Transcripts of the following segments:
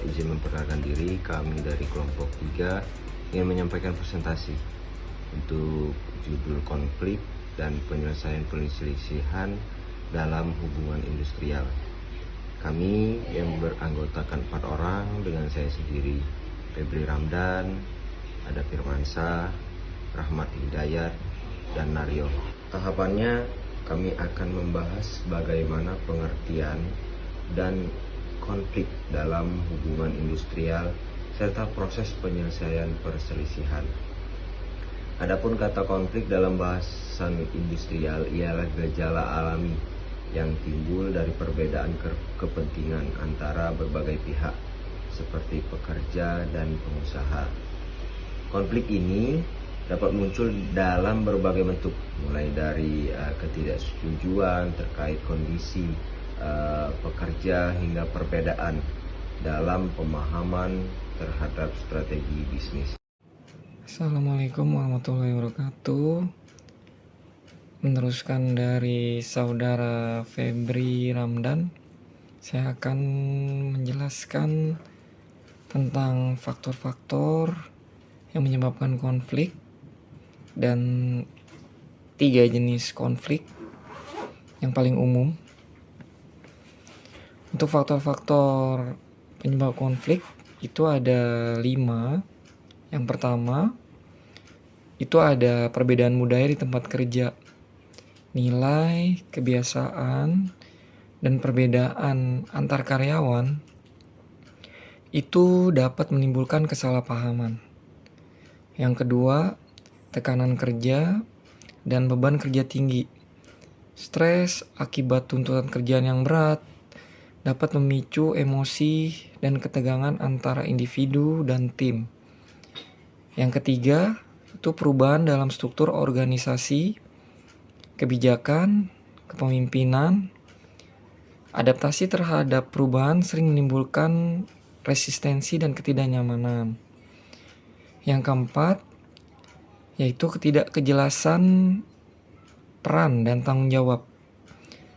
izin memperkenalkan diri. Kami dari kelompok 3 ingin menyampaikan presentasi untuk judul konflik dan penyelesaian perselisihan dalam hubungan industrial. Kami yang beranggotakan 4 orang dengan saya sendiri, Febri Ramdan, ada Firmansyah, Rahmat Hidayat, dan Naryo. Tahapannya kami akan membahas bagaimana pengertian dan konflik dalam hubungan industrial serta proses penyelesaian perselisihan. Adapun kata konflik dalam bahasan industrial ialah gejala alami yang timbul dari perbedaan kepentingan antara berbagai pihak seperti pekerja dan pengusaha. Konflik ini dapat muncul dalam berbagai bentuk, mulai dari ketidaksetujuan terkait kondisi pekerja hingga perbedaan dalam pemahaman terhadap strategi bisnis. Assalamualaikum warahmatullahi wabarakatuh. Meneruskan dari saudara Febri Ramdan, saya akan menjelaskan tentang faktor-faktor yang menyebabkan konflik dan 3 jenis konflik yang paling umum. Untuk faktor-faktor penyebab konflik itu ada 5. Yang pertama, itu ada perbedaan budaya di tempat kerja, nilai, kebiasaan, dan perbedaan antar karyawan itu dapat menimbulkan kesalahpahaman. Yang kedua, tekanan kerja dan beban kerja tinggi. Stres akibat tuntutan kerjaan yang berat dapat memicu emosi dan ketegangan antara individu dan tim. Yang ketiga, itu perubahan dalam struktur organisasi, kebijakan, kepemimpinan. Adaptasi terhadap perubahan sering menimbulkan resistensi dan ketidaknyamanan. Yang keempat, yaitu ketidakkejelasan peran dan tanggung jawab.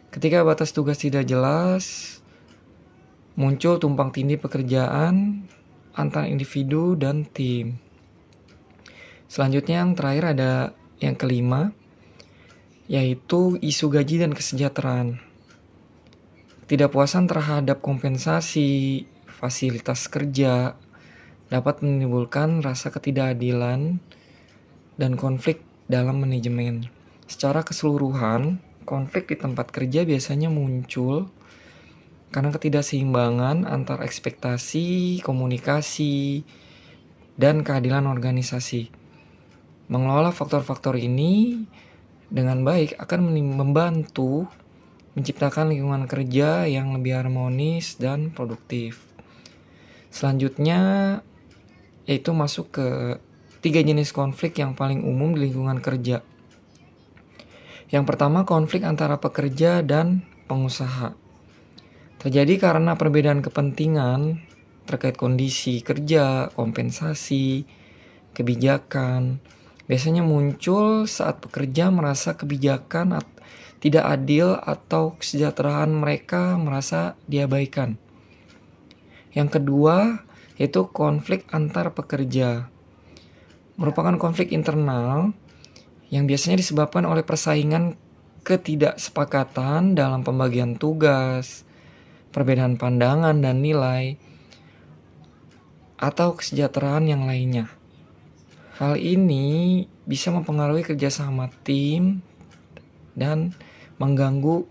Ketika batas tugas tidak jelas, muncul tumpang tindih pekerjaan antara individu dan tim. Selanjutnya yang terakhir ada yang kelima, yaitu isu gaji dan kesejahteraan. Ketidakpuasan terhadap kompensasi, fasilitas kerja dapat menimbulkan rasa ketidakadilan dan konflik dalam manajemen. Secara keseluruhan, konflik di tempat kerja biasanya muncul karena ketidakseimbangan antara ekspektasi, komunikasi, dan keadilan organisasi. Mengelola faktor-faktor ini dengan baik akan membantu menciptakan lingkungan kerja yang lebih harmonis dan produktif. Selanjutnya, yaitu masuk ke 3 jenis konflik yang paling umum di lingkungan kerja. Yang pertama, konflik antara pekerja dan pengusaha. Terjadi karena perbedaan kepentingan terkait kondisi kerja, kompensasi, kebijakan. Biasanya muncul saat pekerja merasa kebijakan tidak adil atau kesejahteraan mereka merasa diabaikan. Yang kedua, yaitu konflik antar pekerja. Merupakan konflik internal yang biasanya disebabkan oleh persaingan, ketidaksepakatan dalam pembagian tugas, perbedaan pandangan dan nilai, atau kesejahteraan yang lainnya. Hal ini bisa mempengaruhi kerjasama tim dan mengganggu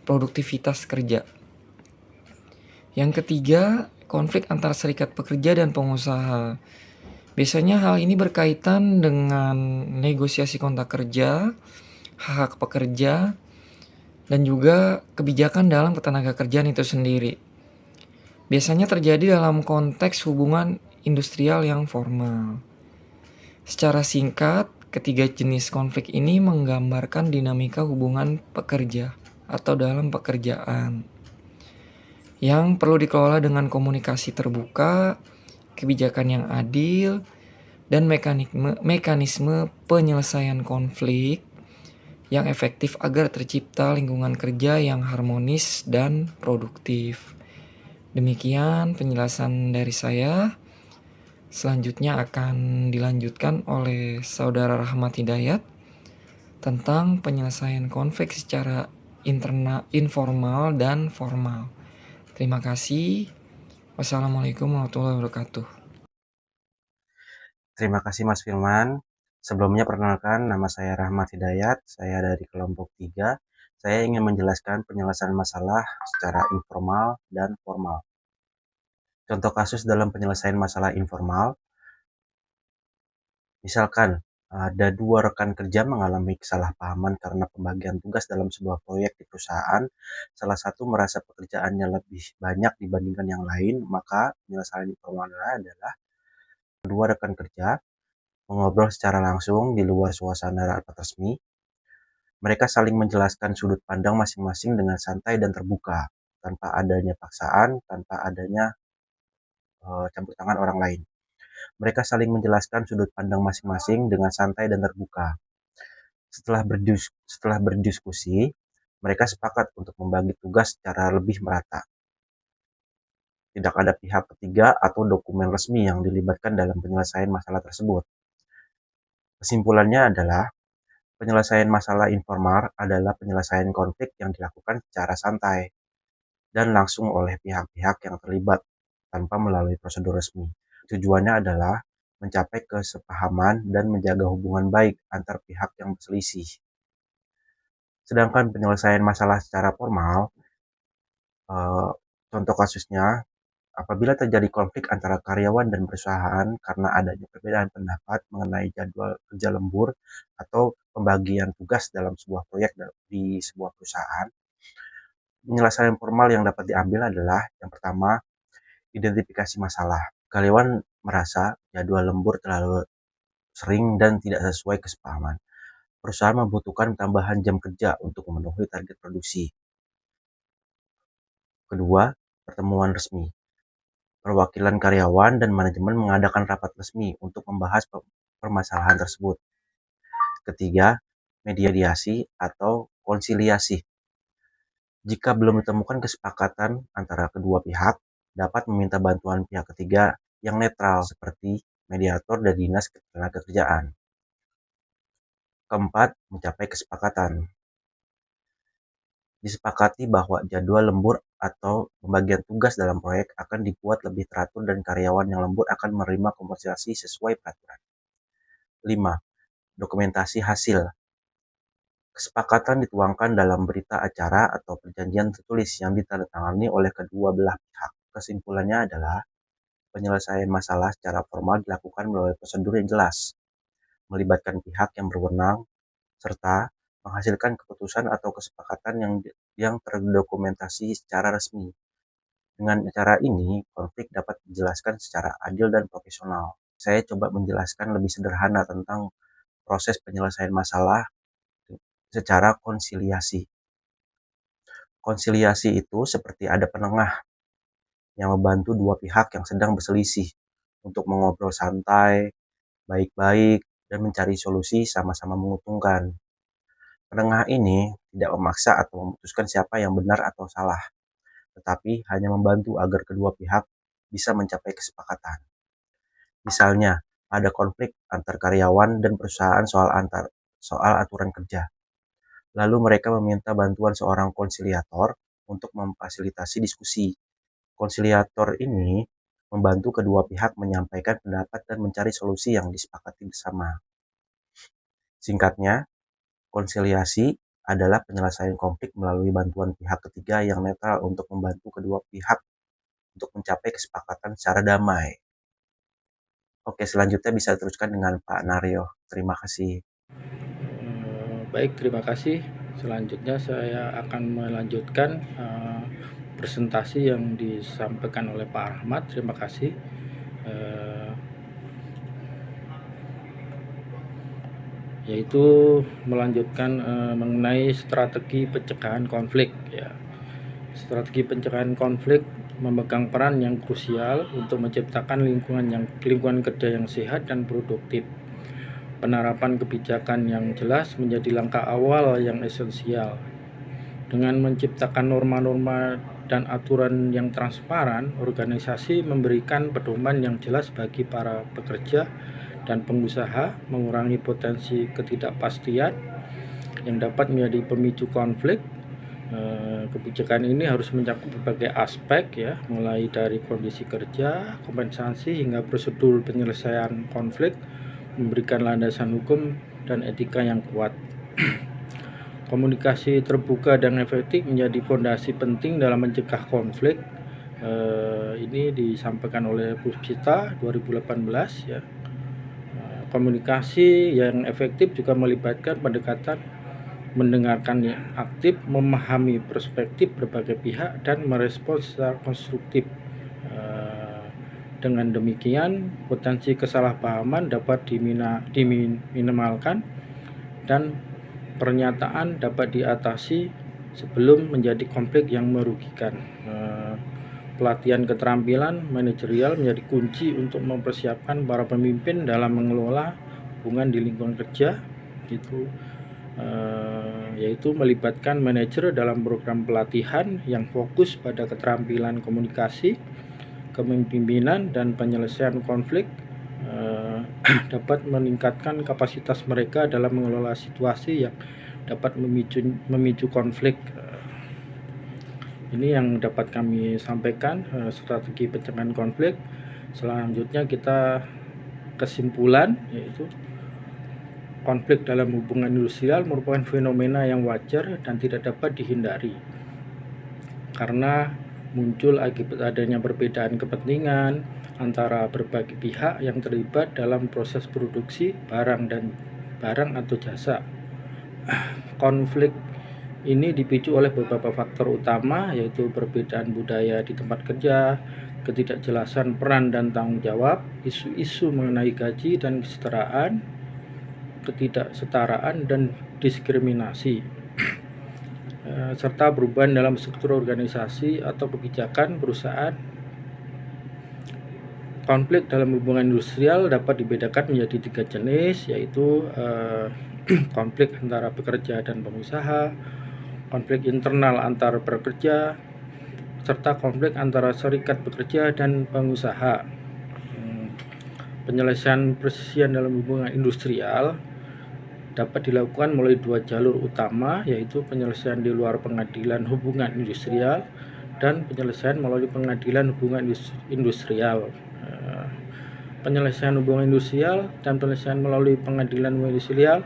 produktivitas kerja. Yang ketiga, konflik antar serikat pekerja dan pengusaha. Biasanya hal ini berkaitan dengan negosiasi kontrak kerja, hak pekerja, dan juga kebijakan dalam ketenaga kerjaan itu sendiri. Biasanya terjadi dalam konteks hubungan industrial yang formal. Secara singkat, ketiga jenis konflik ini menggambarkan dinamika hubungan pekerja atau dalam pekerjaan yang perlu dikelola dengan komunikasi terbuka, kebijakan yang adil, dan mekanisme penyelesaian konflik yang efektif agar tercipta lingkungan kerja yang harmonis dan produktif. Demikian penjelasan dari saya. Selanjutnya akan dilanjutkan oleh Saudara Rahmat Hidayat tentang penyelesaian konflik secara internal, informal dan formal. Terima kasih. Wassalamualaikum warahmatullahi wabarakatuh. Terima kasih Mas Firman. Sebelumnya perkenalkan, nama saya Rahmat Hidayat, saya dari kelompok 3. Saya ingin menjelaskan penyelesaian masalah secara informal dan formal. Contoh kasus dalam penyelesaian masalah informal, misalkan ada 2 rekan kerja mengalami kesalahpahaman karena pembagian tugas dalam sebuah proyek di perusahaan. Salah satu merasa pekerjaannya lebih banyak dibandingkan yang lain, maka penyelesaian informal adalah kedua rekan kerja mengobrol secara langsung di luar suasana rapat resmi. Mereka saling menjelaskan sudut pandang masing-masing dengan santai dan terbuka, tanpa adanya paksaan, tanpa adanya campur tangan orang lain. Mereka saling menjelaskan sudut pandang masing-masing dengan santai dan terbuka. Setelah berdiskusi, mereka sepakat untuk membagi tugas secara lebih merata. Tidak ada pihak ketiga atau dokumen resmi yang dilibatkan dalam penyelesaian masalah tersebut. Kesimpulannya adalah, penyelesaian masalah informal adalah penyelesaian konflik yang dilakukan secara santai dan langsung oleh pihak-pihak yang terlibat tanpa melalui prosedur resmi. Tujuannya adalah mencapai kesepahaman dan menjaga hubungan baik antar pihak yang berselisih. Sedangkan penyelesaian masalah secara formal, contoh kasusnya, apabila terjadi konflik antara karyawan dan perusahaan karena adanya perbedaan pendapat mengenai jadwal kerja lembur atau pembagian tugas dalam sebuah proyek di sebuah perusahaan, penyelesaian formal yang dapat diambil adalah, yang pertama, identifikasi masalah. Karyawan merasa jadwal lembur terlalu sering dan tidak sesuai kesepahaman. Perusahaan membutuhkan tambahan jam kerja untuk memenuhi target produksi. Kedua, pertemuan resmi. Perwakilan karyawan dan manajemen mengadakan rapat resmi untuk membahas permasalahan tersebut. Ketiga, mediasi atau konsiliasi. Jika belum ditemukan kesepakatan antara kedua pihak, dapat meminta bantuan pihak ketiga yang netral seperti mediator dan dinas ketenagakerjaan. Keempat, mencapai kesepakatan. Disepakati bahwa jadwal lembur atau pembagian tugas dalam proyek akan dibuat lebih teratur dan karyawan yang lembur akan menerima kompensasi sesuai peraturan. 5. Dokumentasi hasil. Kesepakatan dituangkan dalam berita acara atau perjanjian tertulis yang ditandatangani oleh kedua belah pihak. Kesimpulannya adalah, penyelesaian masalah secara formal dilakukan melalui prosedur yang jelas, melibatkan pihak yang berwenang, serta menghasilkan keputusan atau kesepakatan yang terdokumentasi secara resmi. Dengan cara ini, konflik dapat dijelaskan secara adil dan profesional. Saya coba menjelaskan lebih sederhana tentang proses penyelesaian masalah secara konsiliasi. Konsiliasi itu seperti ada penengah yang membantu dua pihak yang sedang berselisih untuk mengobrol santai, baik-baik, dan mencari solusi sama-sama menguntungkan. Penengah ini tidak memaksa atau memutuskan siapa yang benar atau salah, tetapi hanya membantu agar kedua pihak bisa mencapai kesepakatan. Misalnya, ada konflik antar karyawan dan perusahaan soal aturan kerja. Lalu mereka meminta bantuan seorang konsiliator untuk memfasilitasi diskusi. Konsiliator ini membantu kedua pihak menyampaikan pendapat dan mencari solusi yang disepakati bersama. Singkatnya, konsiliasi adalah penyelesaian konflik melalui bantuan pihak ketiga yang netral untuk membantu kedua pihak untuk mencapai kesepakatan secara damai. Oke, selanjutnya bisa diteruskan dengan Pak Naryo. Terima kasih. Baik, terima kasih. Selanjutnya saya akan melanjutkan presentasi yang disampaikan oleh Pak Rahmat. Terima kasih. Yaitu melanjutkan mengenai strategi pencegahan konflik. Ya. Strategi pencegahan konflik memegang peran yang krusial untuk menciptakan lingkungan kerja yang sehat dan produktif. Penerapan kebijakan yang jelas menjadi langkah awal yang esensial. Dengan menciptakan norma-norma dan aturan yang transparan, organisasi memberikan pedoman yang jelas bagi para pekerja dan pengusaha, mengurangi potensi ketidakpastian yang dapat menjadi pemicu konflik. Kebijakan ini harus mencakup berbagai aspek ya, mulai dari kondisi kerja, kompensasi hingga prosedur penyelesaian konflik, memberikan landasan hukum dan etika yang kuat. Komunikasi terbuka dan efektif menjadi fondasi penting dalam mencegah konflik. Ini disampaikan oleh Puspita 2018 ya. Komunikasi yang efektif juga melibatkan pendekatan mendengarkan yang aktif, memahami perspektif berbagai pihak, dan merespons secara konstruktif. Dengan demikian, potensi kesalahpahaman dapat diminimalkan dan pernyataan dapat diatasi sebelum menjadi konflik yang merugikan. Pelatihan keterampilan manajerial menjadi kunci untuk mempersiapkan para pemimpin dalam mengelola hubungan di lingkungan kerja, yaitu melibatkan manajer dalam program pelatihan yang fokus pada keterampilan komunikasi, kepemimpinan, dan penyelesaian konflik. Dapat meningkatkan kapasitas mereka dalam mengelola situasi yang dapat memicu konflik. Ini yang dapat kami sampaikan, strategi pencegahan konflik. Selanjutnya kita kesimpulan, yaitu konflik dalam hubungan industrial merupakan fenomena yang wajar dan tidak dapat dihindari karena muncul akibat adanya perbedaan kepentingan antara berbagai pihak yang terlibat dalam proses produksi barang atau jasa. Konflik ini dipicu oleh beberapa faktor utama, yaitu perbedaan budaya di tempat kerja, ketidakjelasan peran dan tanggung jawab, isu-isu mengenai gaji dan kesetaraan, ketidaksetaraan dan diskriminasi, serta perubahan dalam struktur organisasi atau kebijakan perusahaan. Konflik dalam hubungan industrial dapat dibedakan menjadi 3 jenis, yaitu konflik antara pekerja dan pengusaha, konflik internal antar pekerja, serta konflik antara serikat pekerja dan pengusaha. Penyelesaian perselisihan dalam hubungan industrial dapat dilakukan melalui 2 jalur utama, yaitu penyelesaian di luar pengadilan hubungan industrial dan penyelesaian melalui pengadilan hubungan industrial. Penyelesaian hubungan industrial dan penyelesaian melalui pengadilan hubungan industrial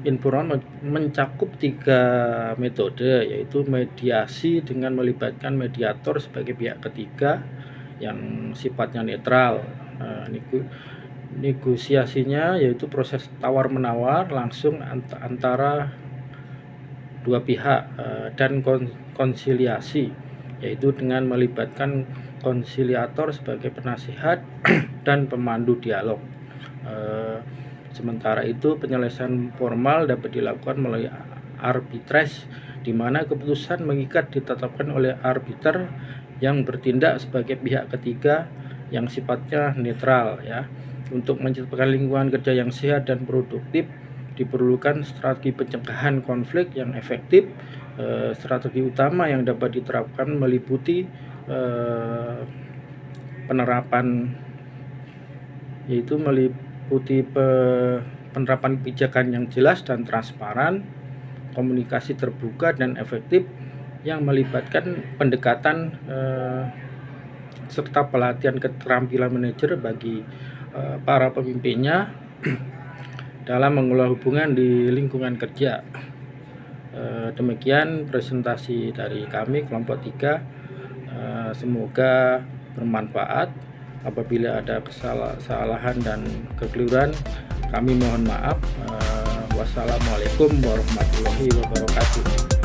informal mencakup 3 metode, yaitu mediasi dengan melibatkan mediator sebagai pihak ketiga yang sifatnya netral. Negosiasinya yaitu proses tawar-menawar langsung antara 2 pihak, dan konsiliasi yaitu dengan melibatkan konsiliator sebagai penasihat dan pemandu dialog. Sementara itu, penyelesaian formal dapat dilakukan melalui arbitrase, di mana keputusan mengikat ditetapkan oleh arbiter yang bertindak sebagai pihak ketiga yang sifatnya netral ya. Untuk menciptakan lingkungan kerja yang sehat dan produktif, diperlukan strategi pencegahan konflik yang efektif. Strategi utama yang dapat diterapkan meliputi penerapan, yaitu meliputi penerapan kebijakan yang jelas dan transparan, komunikasi terbuka dan efektif yang melibatkan pendekatan serta pelatihan keterampilan manajer bagi para pemimpinnya dalam mengelola hubungan di lingkungan kerja. Demikian presentasi dari kami kelompok 3. Semoga bermanfaat. Apabila ada kesalahan dan kekeliruan, kami mohon maaf. Wassalamualaikum warahmatullahi wabarakatuh.